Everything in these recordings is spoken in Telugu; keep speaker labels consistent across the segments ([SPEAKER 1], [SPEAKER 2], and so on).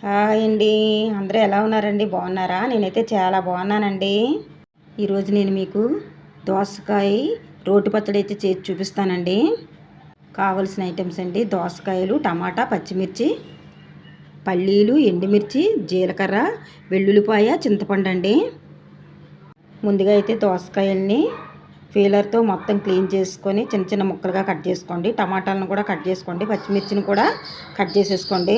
[SPEAKER 1] హాయ్ అండి. అందరూ ఎలా ఉన్నారండి? బాగున్నారా? నేనైతే చాలా బాగున్నానండి. ఈరోజు నేను మీకు దోసకాయ రోటి పచ్చడి అయితే చేసి చూపిస్తానండి. కావలసిన ఐటమ్స్ అండి: దోసకాయలు, టమాటా, పచ్చిమిర్చి, పల్లీలు, ఎండుమిర్చి, జీలకర్ర, వెల్లుల్లిపాయ, చింతపండు అండి. ముందుగా అయితే దోసకాయల్ని పీలర్తో మొత్తం క్లీన్ చేసుకొని చిన్న చిన్న ముక్కలుగా కట్ చేసుకోండి. టమాటాలను కూడా కట్ చేసుకోండి. పచ్చిమిర్చిని కూడా కట్ చేసేసుకోండి.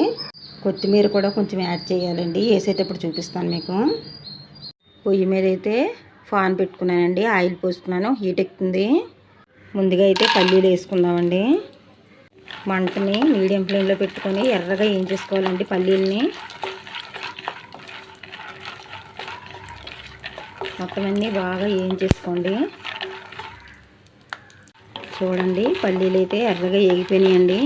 [SPEAKER 1] కొత్తిమీర కూడా కొంచెం యాడ్ చేయాలండి. వేసేటప్పుడు చూపిస్తాను మీకు. పొయ్యి మీద అయితే పాన్ పెట్టుకున్నానండి. ఆయిల్ పోసుకున్నాను. హీట్ ఎక్కుతుంది. ముందుగా అయితే పల్లీలు వేసుకుందామండి. మంటని మీడియం ఫ్లేమ్లో పెట్టుకొని ఎర్రగా వేయించేసుకోవాలండి పల్లీలని. మొత్తం అన్నీ బాగా వేయించేసుకోండి. చూడండి, పల్లీలు అయితే ఎర్రగా వేగిపోయినాయండి.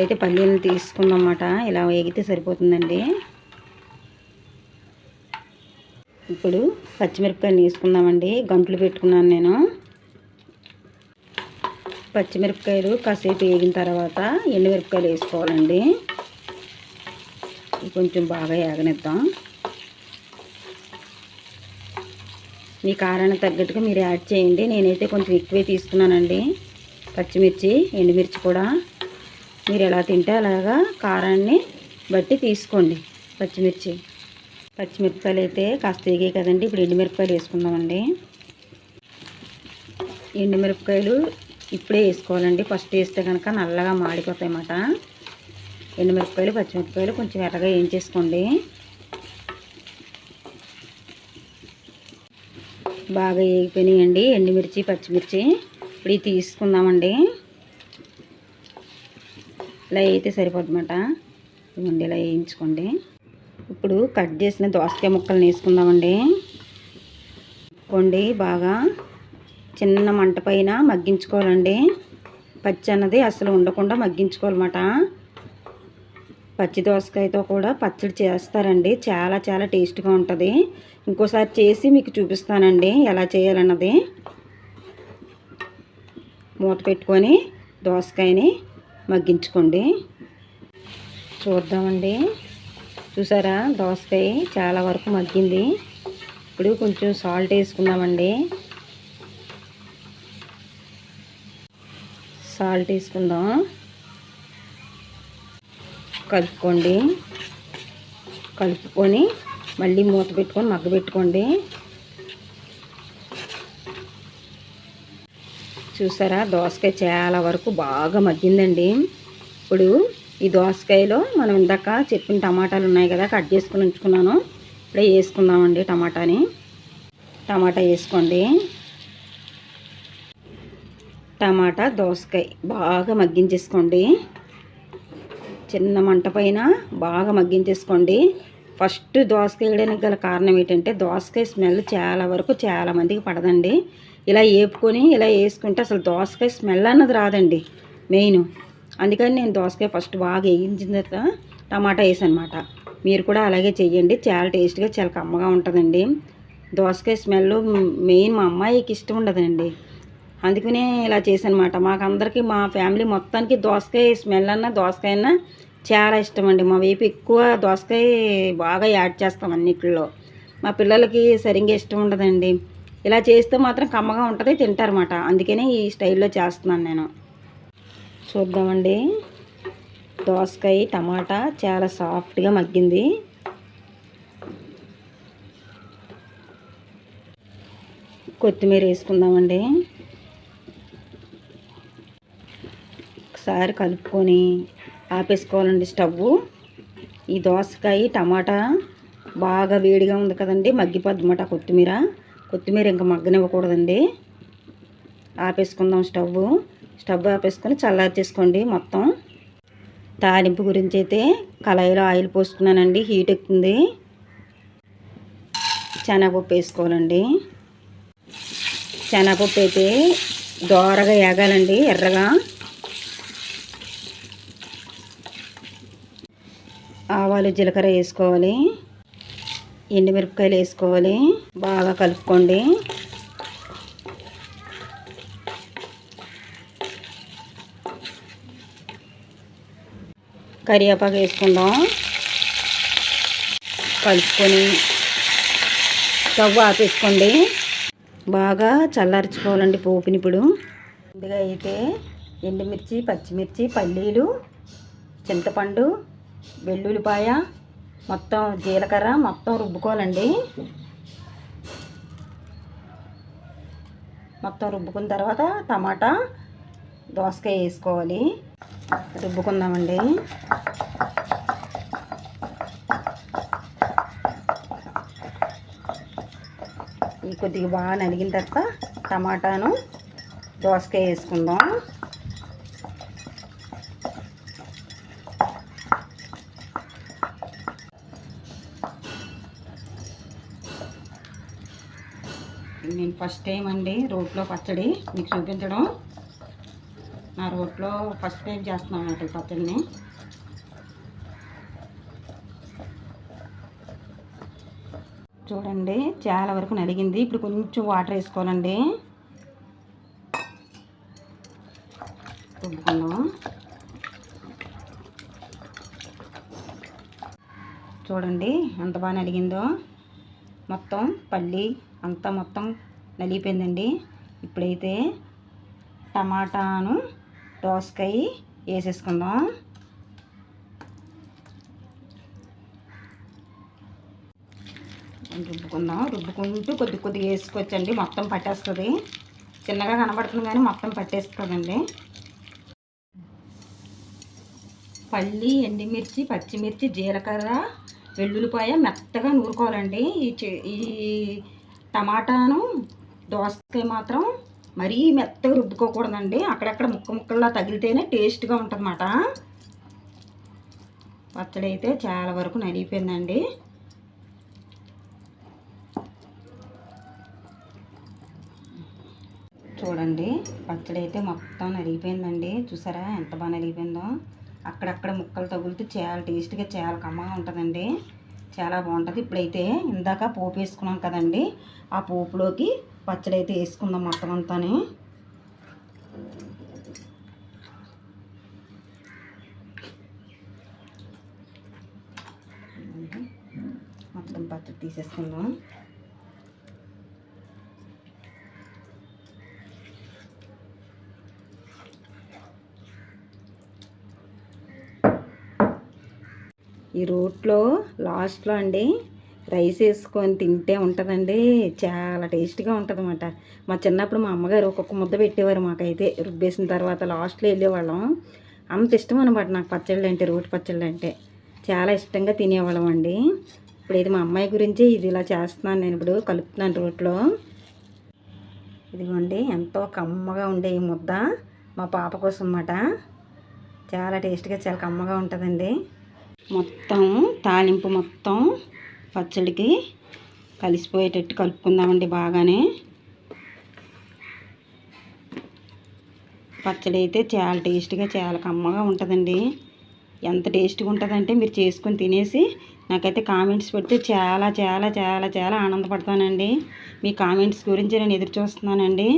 [SPEAKER 1] అయితే పల్లీలను తీసుకుందన్నమాట. ఇలా వేగితే సరిపోతుందండి. ఇప్పుడు పచ్చిమిరపకాయలు వేసుకుందామండి. గంటలు పెట్టుకున్నాను నేను. పచ్చిమిరపకాయలు కాసేపు వేగిన తర్వాత ఎండుమిరపకాయలు వేసుకోవాలండి. కొంచెం బాగా వేగనిద్దాం. మీ కారానికి తగ్గట్టుగా మీరు యాడ్ చేయండి. నేనైతే కొంచెం ఎక్కువే తీసుకున్నానండి. పచ్చిమిర్చి, ఎండుమిర్చి కూడా మీరు ఎలా తింటే అలాగా కారాన్ని బట్టి తీసుకోండి. పచ్చిమిరపకాయలు అయితే కాస్త వేగాయి కదండి. ఇప్పుడు ఎండుమిరపకాయలు వేసుకుందామండి. ఎండుమిరపకాయలు ఇప్పుడే వేసుకోవాలండి. ఫస్ట్ వేస్తే కనుక నల్లగా మాడిపోతాయి అన్నమాట. ఎండుమిరపకాయలు, పచ్చిమిరపకాయలు కొంచెం ఎర్రగా వేయించేసుకోండి. బాగా వేగిపోయినాయండి ఎండుమిర్చి, పచ్చిమిర్చి. ఇప్పుడు ఇవి తీసుకుందామండి. ఇలా అయితే సరిపోతుందన్నమాట. ఇవ్వండి, ఇలా వేయించుకోండి. ఇప్పుడు కట్ చేసిన దోసకాయ ముక్కలను వేసుకుందామండి. బాగా చిన్న మంట పైన మగ్గించుకోవాలండి. పచ్చి అన్నది అసలు ఉండకుండా మగ్గించుకోవాలన్నమాట. పచ్చి దోసకాయతో కూడా పచ్చడి చేస్తారండి. చాలా చాలా టేస్ట్గా ఉంటుంది. ఇంకోసారి చేసి మీకు చూపిస్తానండి ఎలా చేయాలన్నది. మూత పెట్టుకొని దోసకాయని మగ్గించుకోండి. చూద్దామండి. చూసారా, దోసకాయ చాలా వరకు మగ్గింది. ఇప్పుడు కొంచెం సాల్ట్ వేసుకుందామండి. సాల్ట్ వేసుకుందాం. కలుపుకొని మళ్ళీ మూత పెట్టుకొని మగ్గబెట్టుకోండి. చూసారా, దోసకాయ చాలా వరకు బాగా మగ్గిందండి. ఇప్పుడు ఈ దోసకాయలో మనం ఇందాక చెప్పిన టమాటాలు ఉన్నాయి కదా, కట్ చేసుకుని ఉంచుకున్నాను. ఇప్పుడే వేసుకుందామండి. టమాటా వేసుకోండి. టమాటా, దోసకాయ బాగా మగ్గించేసుకోండి. చిన్న మంట పైన బాగా మగ్గించేసుకోండి. ఫస్ట్ దోసకాయ వేయడానికి గల కారణం ఏంటంటే దోసకాయ స్మెల్ చాలా వరకు చాలా మందికి పడదండి. ఇలా వేపుకొని ఇలా వేసుకుంటే అసలు దోసకాయ స్మెల్ అన్నది రాదండి మెయిన్. అందుకని నేను దోసకాయ ఫస్ట్ బాగా వేయించిన తర్వాత టమాటా వేసాను అన్నమాట. మీరు కూడా అలాగే చెయ్యండి. చాలా టేస్ట్గా చాలా కమ్మగా ఉంటుందండి. దోసకాయ స్మెల్ మెయిన్ మా అమ్మాయికి ఇష్టం ఉండదండి. అందుకనే ఇలా చేశాను అన్నమాట. మాకందరికీ మా ఫ్యామిలీ మొత్తానికి దోసకాయ స్మెల్ దోసకాయ చాలా ఇష్టం అండి. మా వైపు ఎక్కువ దోసకాయ బాగా యాడ్ చేస్తాం అన్నిటిలో. మా పిల్లలకి సరిగ్గా ఇష్టం ఉండదండి. ఇలా చేస్తే మాత్రం కమ్మగా ఉంటుంది, తింటారన్నమాట. అందుకనే ఈ స్టైల్లో చేస్తున్నాను నేను. చూద్దామండి. దోసకాయ, టమాటా చాలా సాఫ్ట్గా మగ్గింది. కొత్తిమీర వేసుకుందామండి. ఒకసారి కలుపుకొని ఆపేసుకోవాలండి స్టవ్. ఈ దోసకాయ, టమాటా బాగా వేడిగా ఉంది కదండి, మగ్గిపోద్ది అన్నమాట. కొత్తిమీర ఇంకా మగ్గనివ్వకూడదండి. ఆపేసుకుందాం స్టవ్ ఆపేసుకొని చల్లార్చేసుకోండి మొత్తం. తాలింపు గురించి అయితే కళాయిలో ఆయిల్ పోసుకున్నానండి. హీట్ ఎక్కుతుంది. శనగపప్పు వేసుకోవాలండి. శనగపప్పు అయితే దోరగా వేగాలండి, ఎర్రగా. ఆవాలు, జీలకర్ర వేసుకోవాలి. ఎండుమిరపకాయలు వేసుకోవాలి. బాగా కలుపుకోండి. కరివేపాకు వేసుకుందాం. కలుపుకొని స్టవ్ ఆపేసుకోండి. బాగా చల్లార్చుకోవాలండి పోపుని. ఇప్పుడు ముందుగా అయితే ఎండుమిర్చి, పచ్చిమిర్చి, పల్లీలు, చింతపండు, వెల్లుల్లిపాయ, మొత్తం జీలకర్ర మొత్తం రుబ్బుకోవాలండి. మొత్తం రుబ్బుకున్న తర్వాత టమాటా, దోసకాయ వేసుకోవాలి. రుబ్బుకుందామండి. ఈ కొద్దిగా బాగా నలిగిన తర్వాత టమాటాను, దోసకాయ వేసుకుందాం. నేను ఫస్ట్ టైం అండి రోట్లో పచ్చడి మీకు చూపించడం. నా రోట్లో ఫస్ట్ టైం చేస్తున్నాను అన్నమాట ఈ పచ్చడిని. చూడండి చాలా వరకు నలిగింది. ఇప్పుడు కొంచెం వాటర్ వేసుకోవాలండి. రుబ్బుకుందాం. చూడండి ఎంత బాగా నలిగిందో. మొత్తం పల్లి అంతా మొత్తం నలిగిపోయిందండి. ఇప్పుడైతే టమాటాను, దోసకాయ వేసేసుకుందాం. రుబ్బుకుందాం. రుబ్బుకుంటూ కొద్దిగా వేసుకోవచ్చండి. మొత్తం పట్టేస్తుంది. చిన్నగా కనబడుతుంది కానీ మొత్తం పట్టేస్తుందండి. పల్లి, ఎండుమిర్చి, పచ్చిమిర్చి, జీలకర్ర, వెల్లుల్లిపాయ మెత్తగా నూరుకోవాలండి. ఈ టమాటాను, దోసకాయ మాత్రం మరీ మెత్తగా రుబ్బుకోకూడదండి. అక్కడక్కడ ముక్కల్లా తగిలితేనే టేస్ట్గా ఉంటుందన్నమాట. పచ్చడి అయితే చాలా వరకు నలిగిపోయిందండి. చూడండి పచ్చడి అయితే మొత్తం నలిగిపోయిందండి. చూసారా ఎంత బాగా నలిగిపోయిందో. అక్కడక్కడ ముక్కలు తగులుతూ చాలా టేస్ట్గా చాలా కమ్మగా ఉంటుందండి. చాలా బాగుంటుంది. ఇప్పుడైతే ఇందాక పోపు వేసుకున్నాం కదండి, ఆ పోపులోకి పచ్చడి అయితే వేసుకుందాం మొత్తం అంతానే. మొత్తం పచ్చడి తీసేసుకుందాం. ఈ రోట్లో లాస్ట్లో అండి రైస్ వేసుకొని తింటే ఉంటుందండి. చాలా టేస్ట్గా ఉంటుంది అన్నమాట. మా చిన్నప్పుడు మా అమ్మగారు ఒక్కొక్క ముద్ద పెట్టేవారు మాకైతే. రుబ్బేసిన తర్వాత లాస్ట్లో వెళ్ళేవాళ్ళం. అంత ఇష్టం అనమాట నాకు పచ్చళ్ళు అంటే, రోటి పచ్చళ్ళు అంటే చాలా ఇష్టంగా తినేవాళ్ళం అండి. ఇప్పుడైతే మా అమ్మాయి గురించి ఇది ఇలా చేస్తున్నాను నేను. ఇప్పుడు కలుపుతున్నాను రోట్లో. ఇదిగోండి ఎంతో కమ్మగా ఉండే ఈ ముద్ద మా పాప కోసం అన్నమాట. చాలా టేస్ట్గా చాలా కమ్మగా ఉంటుందండి. మొత్తం తాలింపు మొత్తం పచ్చడికి కలిసిపోయేటట్టు కలుపుకుందామండి బాగానే. పచ్చడి అయితే చాలా టేస్ట్గా చాలా కమ్మగా ఉంటుందండి. ఎంత టేస్ట్గా ఉంటుందంటే మీరు చేసుకొని తినేసి నాకైతే కామెంట్స్ పెడితే చాలా చాలా చాలా చాలా ఆనందపడతానండి. మీ కామెంట్స్ గురించి నేను ఎదురు చూస్తున్నానండి.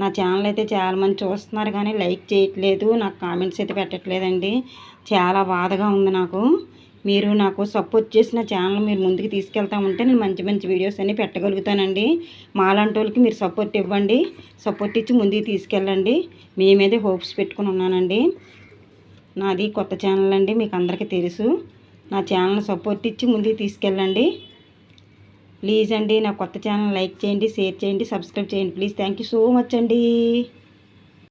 [SPEAKER 1] నా ఛానల్ అయితే చాలామంది చూస్తున్నారు కానీ లైక్ చేయట్లేదు, నాకు కామెంట్స్ అయితే పెట్టట్లేదండి. చాలా బాధగా ఉంది నాకు. మీరు నాకు సపోర్ట్ చేసిన ఛానల్ మీరు ముందుకు తీసుకెళ్తా ఉంటే నేను మంచి మంచి వీడియోస్ అన్నీ పెట్టగలుగుతానండి. మాలాంటి వాళ్ళకి మీరు సపోర్ట్ ఇవ్వండి. సపోర్ట్ ఇచ్చి ముందుకు తీసుకెళ్ళండి. మీ మీదే హోప్స్ పెట్టుకుని ఉన్నానండి. నాది కొత్త ఛానల్ అండి, మీకు అందరికీ తెలుసు. నా ఛానల్ సపోర్ట్ ఇచ్చి ముందుకు తీసుకెళ్ళండి ప్లీజ్ అండి. నా కొత్త ఛానల్ లైక్ చేయండి, షేర్ చేయండి, సబ్స్క్రైబ్ చేయండి please. Thank you so much అండి.